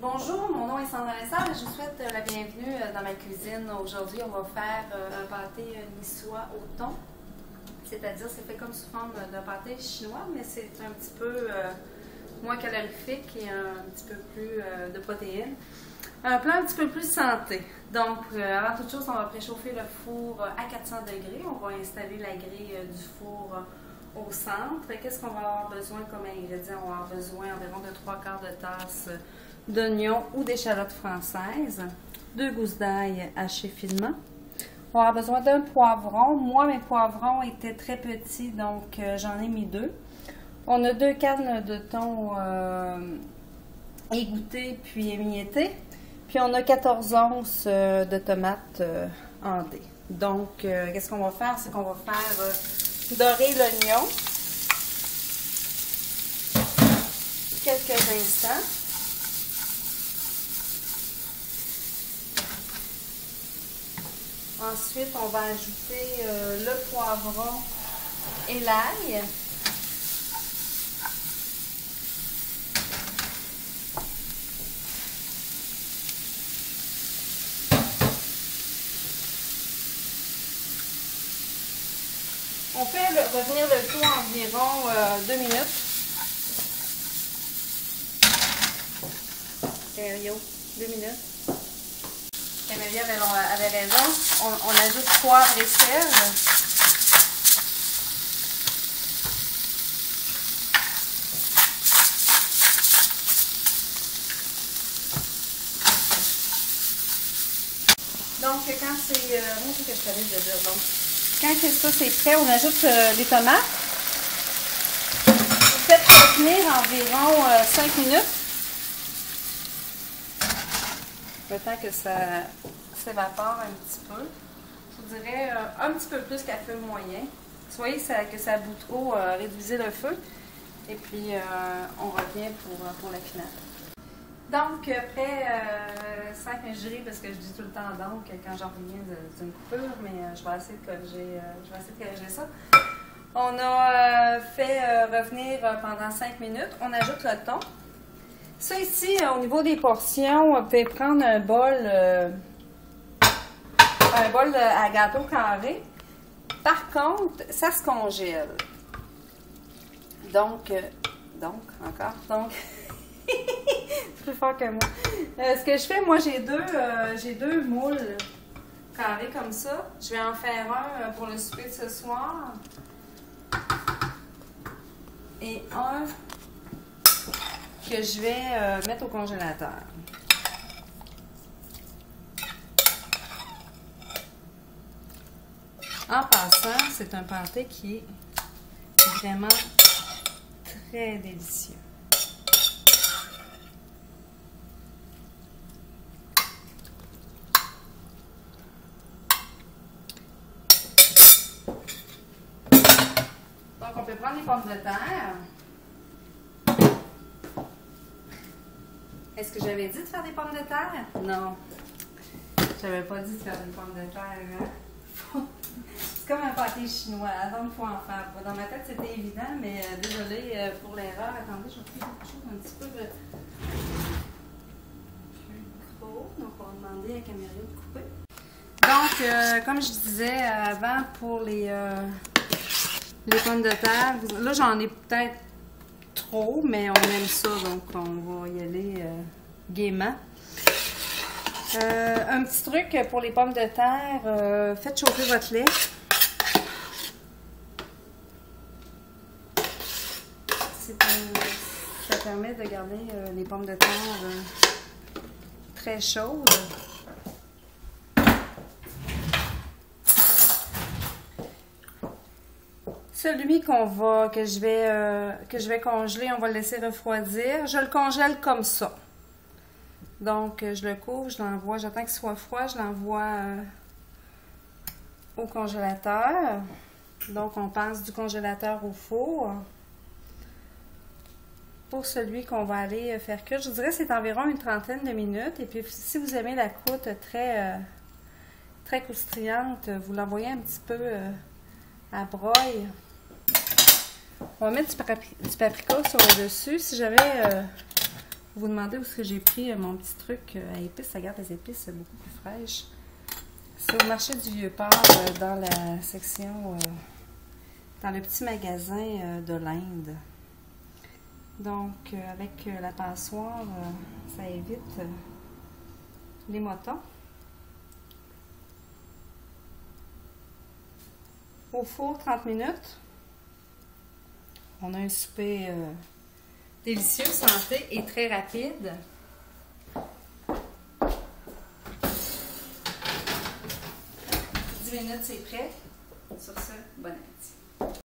Bonjour, mon nom est Sandra Lessard et je vous souhaite la bienvenue dans ma cuisine. Aujourd'hui, on va faire un pâté niçois au thon. C'est-à-dire, c'est fait comme sous forme d'un pâté chinois, mais c'est un petit peu moins calorifique et un petit peu plus de protéines. Un plat un petit peu plus santé. Donc, avant toute chose, on va préchauffer le four à 400 degrés. On va installer la grille du four au centre. Qu'est-ce qu'on va avoir besoin comme ingrédients? On va avoir besoin environ de 3/4 de tasse d'oignons ou d'échalotes françaises, 2 gousses d'ail hachées finement. On va avoir besoin d'un poivron. Moi, mes poivrons étaient très petits, donc j'en ai mis 2. On a 2 cannes de thon égouttées puis émiettées. Puis on a 14 onces de tomates en dés. Donc, qu'est-ce qu'on va faire? C'est qu'on va faire dorer l'oignon quelques instants. Ensuite, on va ajouter le poivron et l'ail. On fait revenir le tout environ 2 minutes. Rio, 2 minutes. Amélie avait raison. On ajoute poivre et sel. Donc, quand c'est... moi, c'est ce que je savais de dire. Donc, quand ça c'est prêt, on ajoute les tomates. Vous faites retenir environ 5 minutes. Le temps que ça s'évapore un petit peu. Je vous dirais un petit peu plus qu'à feu moyen. Vous voyez que ça bout trop, réduisez le feu. Et puis, on revient pour la finale. Donc, après 5 minutes, je dirais, parce que je dis tout le temps donc quand j'en reviens d'une coupure, mais je vais essayer de corriger ça. On a fait revenir pendant 5 minutes. On ajoute le thon. Ça ici, au niveau des portions, on peut prendre un bol à gâteau carré. Par contre, ça se congèle. Donc, c'est plus fort que moi. Ce que je fais, moi, j'ai deux moules carrés comme ça. Je vais en faire un pour le souper de ce soir. Et un que je vais mettre au congélateur. En passant, c'est un pâté qui est vraiment très délicieux. Donc, on peut prendre les pommes de terre. Est-ce que j'avais dit de faire des pommes de terre? Non. J'avais pas dit de faire des pommes de terre. Hein? C'est comme un pâté chinois, donc il faut en faire. Dans ma tête, c'était évident, mais désolée pour l'erreur. Attendez, je vais faire quelque chose un petit peu plus gros. Donc, on va demander à Camélia de couper. Donc, comme je disais avant, pour les pommes de terre, là, j'en ai peut-être trop, mais on aime ça, donc on va y aller gaiement. Un petit truc pour les pommes de terre, faites chauffer votre lait. Ça permet de garder les pommes de terre très chaudes. Celui que je vais congeler, on va le laisser refroidir. Je le congèle comme ça. Donc, je le couvre, je l'envoie, j'attends qu'il soit froid, je l'envoie au congélateur. Donc, on passe du congélateur au four. Pour celui qu'on va aller faire cuire, je dirais que c'est environ une trentaine de minutes. Et puis, si vous aimez la croûte très croustillante, vous l'envoyez un petit peu à broil. On va mettre du paprika sur le dessus. Si j'avais Vous vous demandez où est-ce que j'ai pris mon petit truc à épices. Ça garde les épices beaucoup plus fraîches. C'est au marché du Vieux-Port, dans la section, dans le petit magasin de l'Inde. Donc, avec la passoire, ça évite les motons. Au four, 30 minutes. On a un souper délicieux, santé et très rapide. Minutes, c'est prêt. Sur ce, bon appétit.